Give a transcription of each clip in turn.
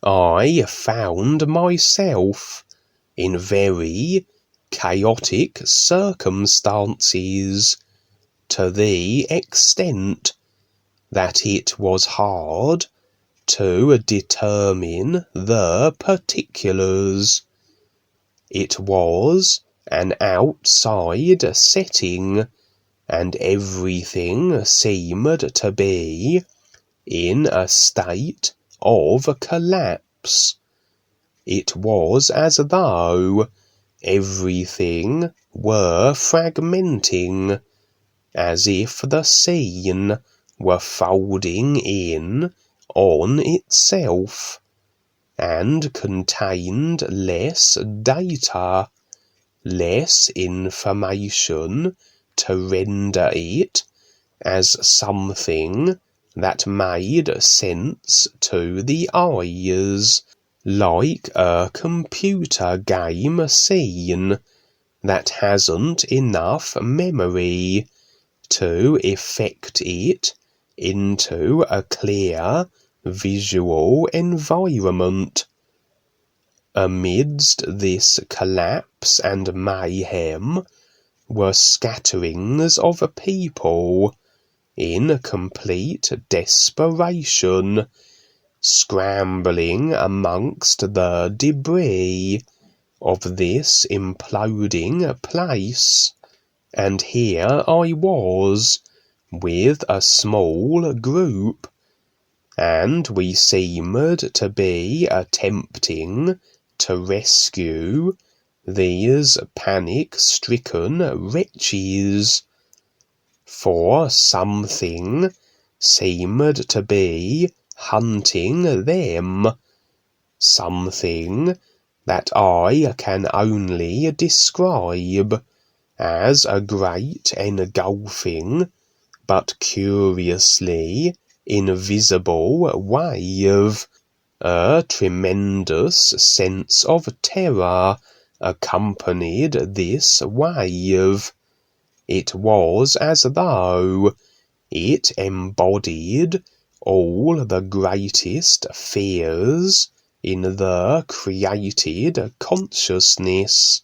I found myself in very chaotic circumstances, to the extent that it was hard to determine the particulars. It was an outside setting, and everything seemed to be in a state of collapse. It was as though everything were fragmenting, as if the scene were folding in on itself, and contained less data, less information to render it as something that made sense to the eyes, like a computer game scene that hasn't enough memory to effect it into a clear visual environment. Amidst this collapse and mayhem were scatterings of people in complete desperation, scrambling amongst the debris of this imploding place, and here I was with a small group, and we seemed to be attempting to rescue these panic-stricken wretches, for something seemed to be hunting them, something that I can only describe as a great engulfing but curiously invisible wave. A tremendous sense of terror accompanied this wave. It was as though it embodied all the greatest fears in the created consciousness,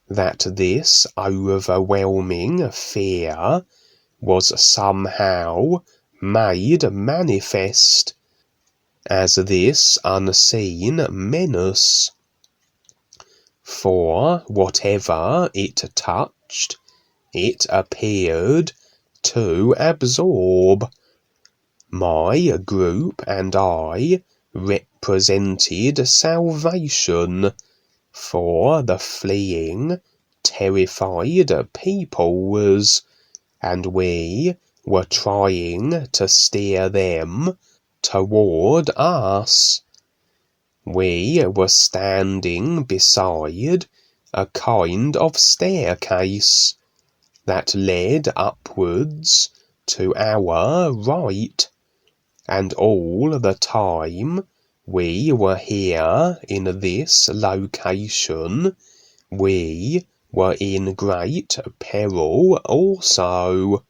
that this overwhelming fear was somehow made manifest as this unseen menace, for whatever it touched, it appeared to absorb. My group and I represented salvation for the fleeing, terrified peoples, and we were trying to steer them toward us. We were standing beside a kind of staircase that led upwards to our right, and all the time we were here in this location, we were in great peril also.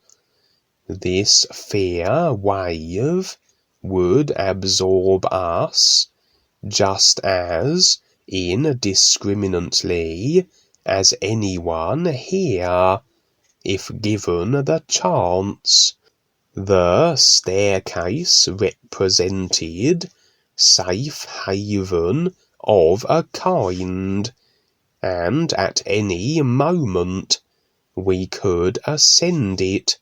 This fear wave would absorb us just as indiscriminately as anyone here, if given the chance. The staircase represented safe haven of a kind, and at any moment we could ascend it,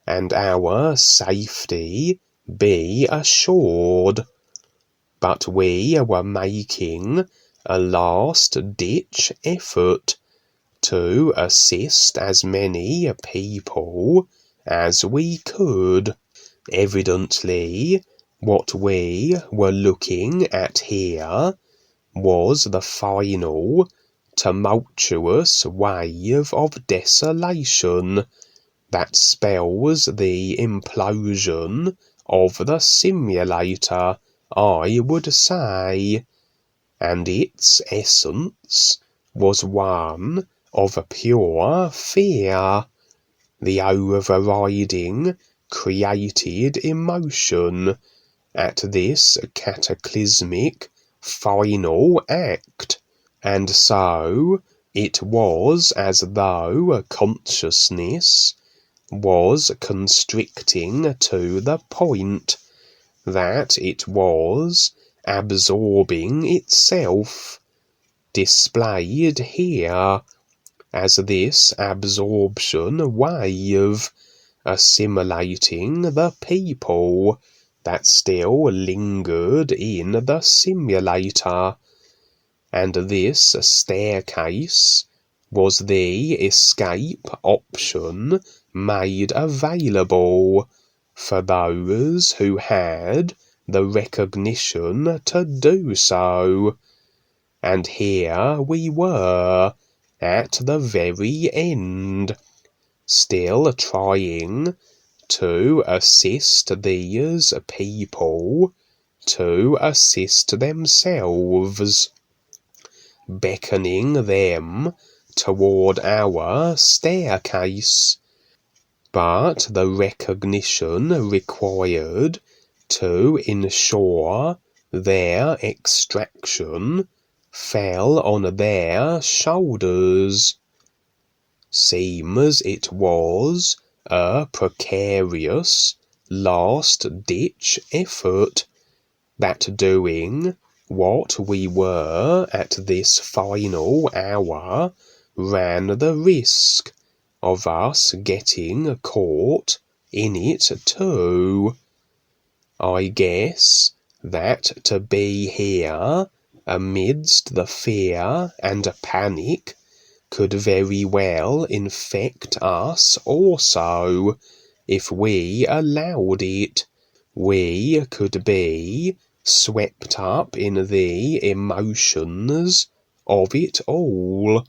and our safety be assured. But we were making a last-ditch effort to assist as many people as we could. Evidently, what we were looking at here was the final, tumultuous wave of desolation that spells the implosion of the simulator, I would say, and its essence was one of pure fear, the overriding created emotion at this cataclysmic final act, and so it was as though consciousness was constricting to the point that it was absorbing itself, displayed here as this absorption wave, assimilating the people that still lingered in the simulator, and this staircase was the escape option made available for those who had the recognition to do so. And here we were, at the very end, still trying to assist these people to assist themselves, beckoning them toward our staircase. But the recognition required to ensure their extraction fell on their shoulders. Seems it was a precarious, last-ditch effort, that doing what we were at this final hour ran the risk of us getting caught in it too. I guess that to be here amidst the fear and panic could very well infect us also, if we allowed it. We could be swept up in the emotions of it all,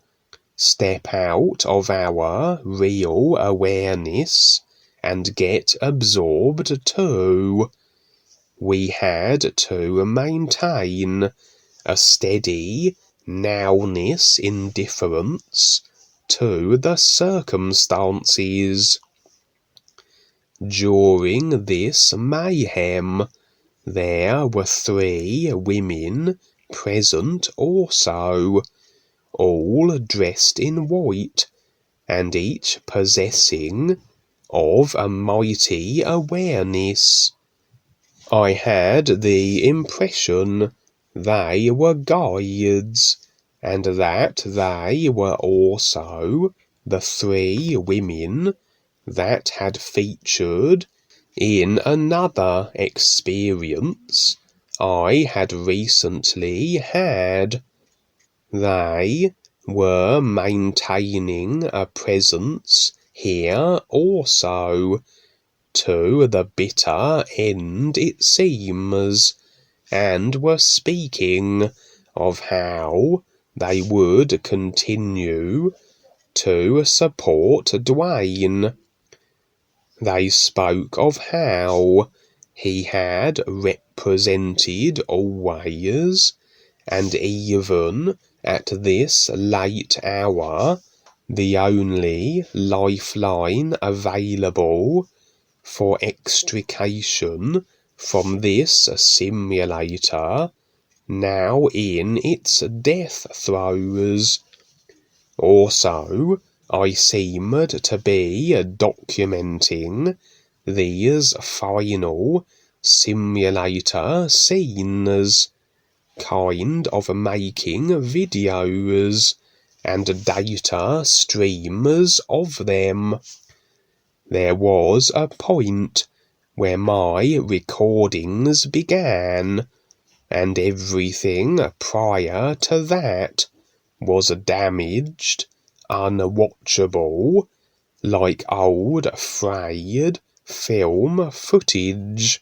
step out of our real awareness and get absorbed too. We had to maintain a steady nowness indifference to the circumstances. During this mayhem, there were 3 women present also, all dressed in white, and each possessing of a mighty awareness. I had the impression they were guides, and that they were also the 3 women that had featured in another experience I had recently had. They were maintaining a presence here also, to the bitter end it seems, and were speaking of how they would continue to support Duane. They spoke of how he had represented always, and even at this late hour, the only lifeline available for extrication from this simulator, now in its death throes. Also, I seemed to be documenting these final simulator scenes, kind of making videos and data streams of them. There was a point where my recordings began, and everything prior to that was damaged, unwatchable, like old frayed film footage,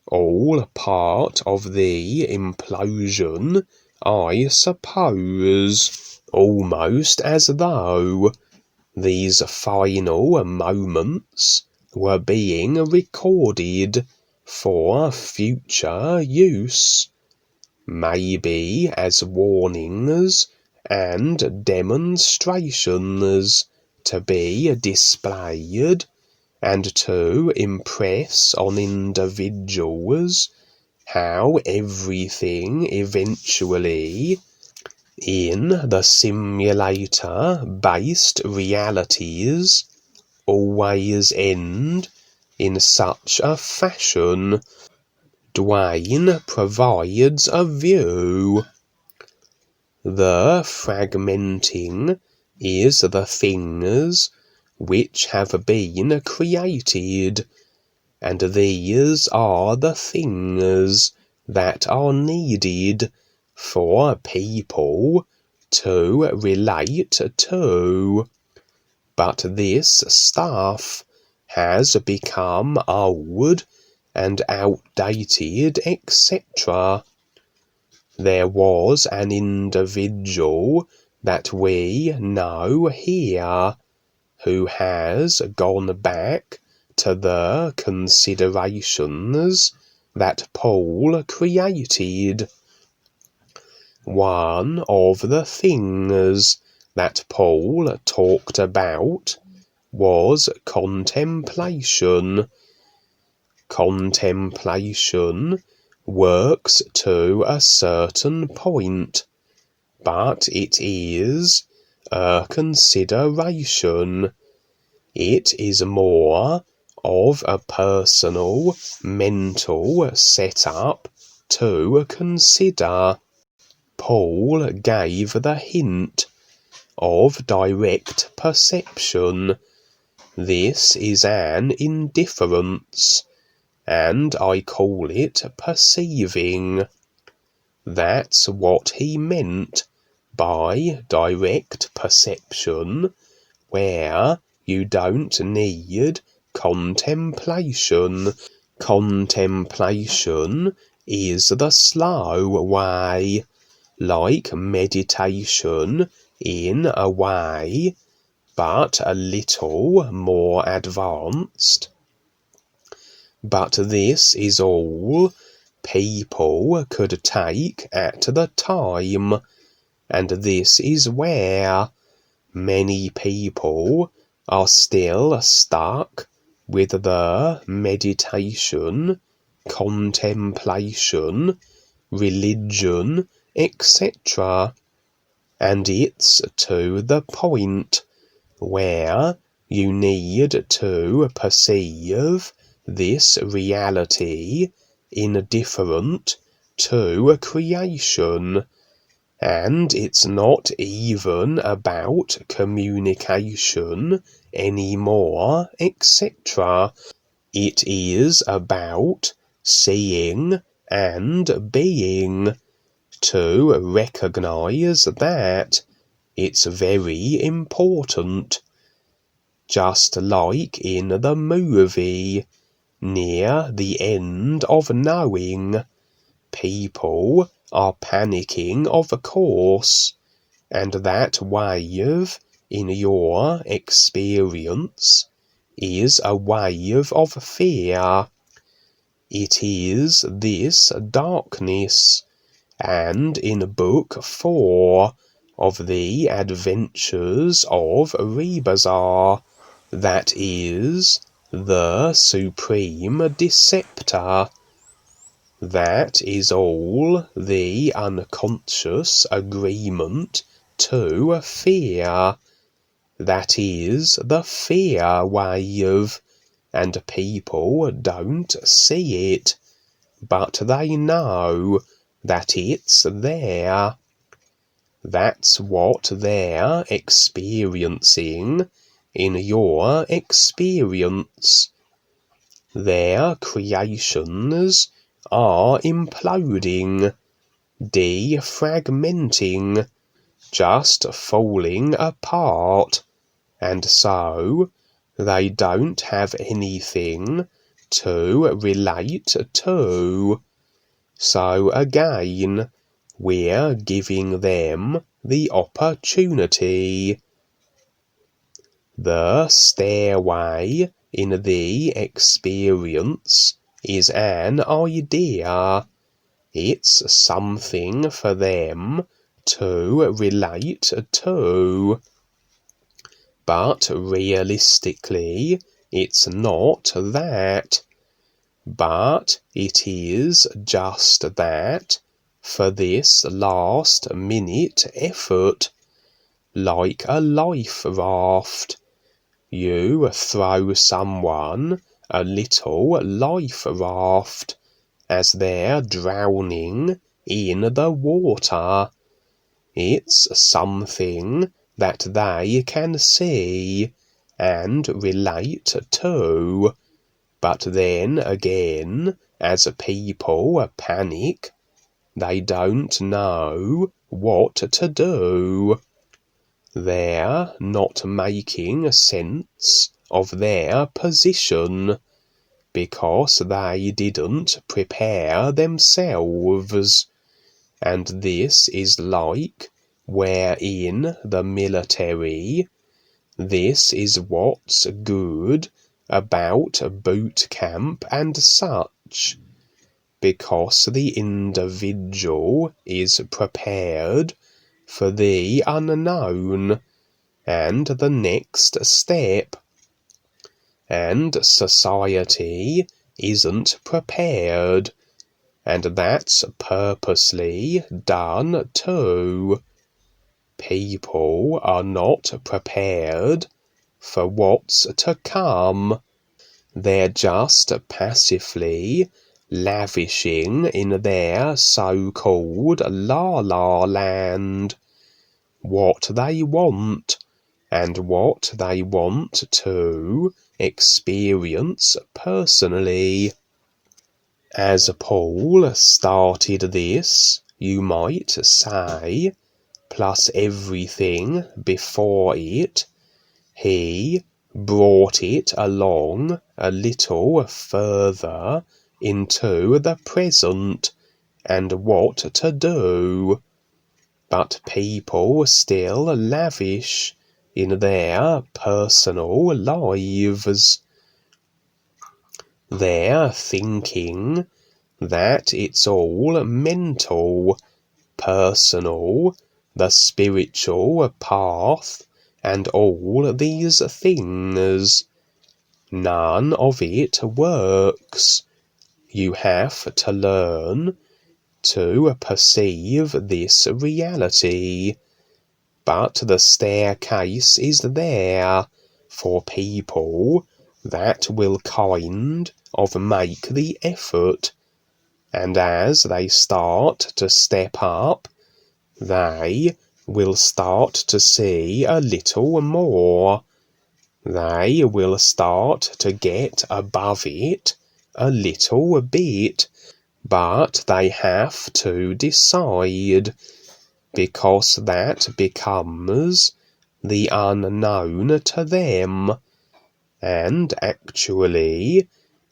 all part of the implosion, I suppose, almost as though these final moments were being recorded for future use, maybe as warnings and demonstrations to be displayed and to impress on individuals how everything eventually in the simulator-based realities always end in such a fashion. Duane provides a view. The fragmenting is the things which have been created, and these are the things that are needed for people to relate to. But this stuff has become old and outdated, etc. There was an individual that we know here who has gone back to the considerations that Paul created. One of the things that Paul talked about was contemplation. Contemplation works to a certain point, but it is a consideration. It is more of a personal mental setup to consider. Paul gave the hint of direct perception. This is an indifference, and I call it perceiving. That's what he meant by direct perception, where you don't need contemplation. Contemplation is the slow way, like meditation in a way, but a little more advanced. But this is all people could take at the time, and this is where many people are still stuck with the meditation, contemplation, religion, etc. And it's to the point where you need to perceive this reality indifferent to creation. And it's not even about communication anymore, etc. It is about seeing and being. To recognize that, it's very important. Just like in the movie, near the end of knowing, people are panicking, of course, and that wave, in your experience, is a wave of fear. It is this darkness, and in Book 4 of the Adventures of Rebazar, that is the Supreme Deceptor. That is all the unconscious agreement to fear. That is the fear wave, and people don't see it, but they know that it's there. That's what they're experiencing in your experience. Their creations are imploding, defragmenting, just falling apart, and so they don't have anything to relate to. So again, we're giving them the opportunity. The stairway in the experience is an idea. It's something for them to relate to. But realistically, it's not that. but it is just that for this last-minute effort, like a life raft. You throw someone a little life raft as they're drowning in the water. It's something that they can see and relate to, but then again, as people panic, they don't know what to do. They're not making sense of their position because they didn't prepare themselves. And this is like where in the military, this is what's good about boot camp and such, because the individual is prepared for the unknown and the next step, and society isn't prepared, and that's purposely done too. People are not prepared for what's to come. They're just passively lavishing in their so-called la-la land what they want and what they want to experience personally. As Paul started this, you might say, plus everything before it, he brought it along a little further into the present and what to do. But people still lavish in their personal lives. They're thinking that it's all mental, personal, the spiritual path, and all these things. None of it works. You have to learn to perceive this reality. But the staircase is there for people that will kind of make the effort, and as they start to step up, they will start to see a little more. They will start to get above it a little bit, but they have to decide, because that becomes the unknown to them, and actually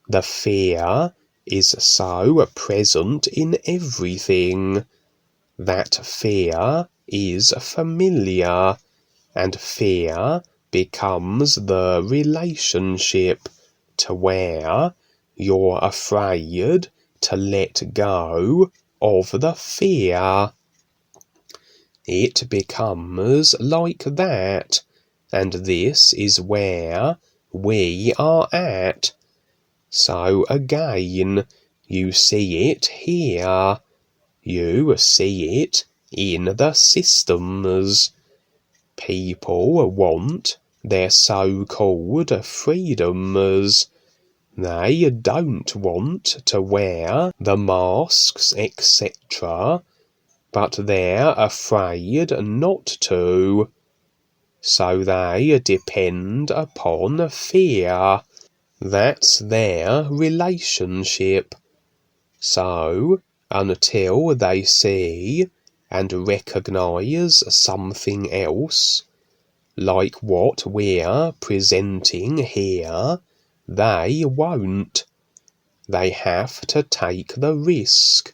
the fear is so present in everything that fear is familiar, and fear becomes the relationship to where you're afraid to let go of the fear. It becomes like that, and this is where we are at. So again, you see it here. You see it in the systems. People want their so-called freedoms. They don't want to wear the masks, etc., but they're afraid not to. So they depend upon fear. That's their relationship. So, until they see and recognize something else, like what we're presenting here, they won't. They have to take the risk.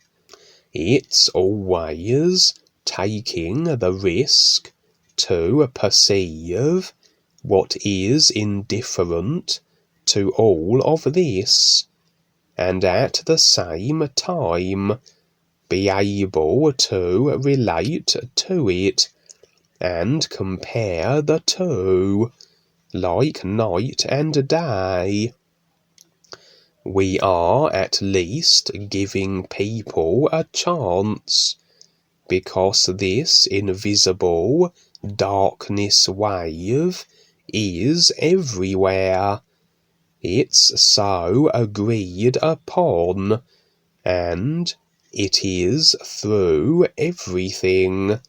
It's always taking the risk to perceive what is indifferent to all of this, and at the same time be able to relate to it and compare the two, like night and day. we are at least giving people a chance, because this invisible darkness wave is everywhere. It's so agreed upon, and it is through everything.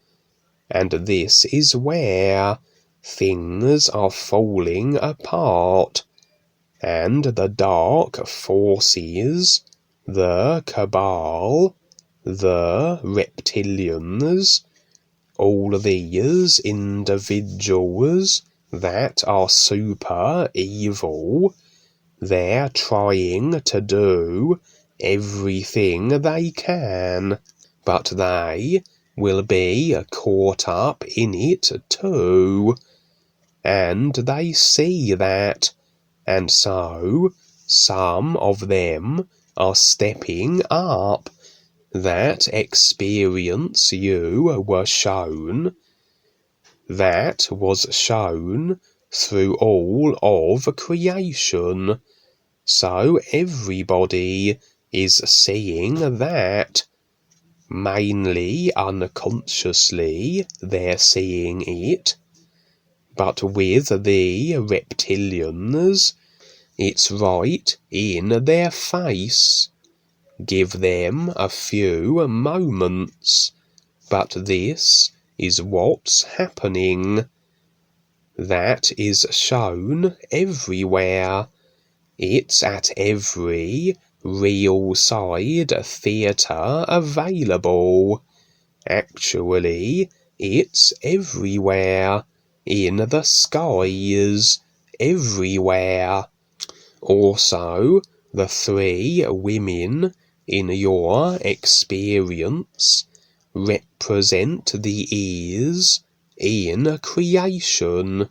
And this is where things are falling apart, and the dark forces, the cabal, the reptilians, all these individuals that are super evil, they're trying to do everything they can, but they will be caught up in it too, and they see that, and so some of them are stepping up. That experience you were shown, that was shown through all of creation, so everybody is seeing that. Mainly unconsciously they're seeing it, but with the reptilians, it's right in their face. Give them a few moments, but this is what's happening. That is shown everywhere. It's at every real side theatre available. Actually, it's everywhere. In the skies, everywhere. Also, the 3 women in your experience represent the is in creation.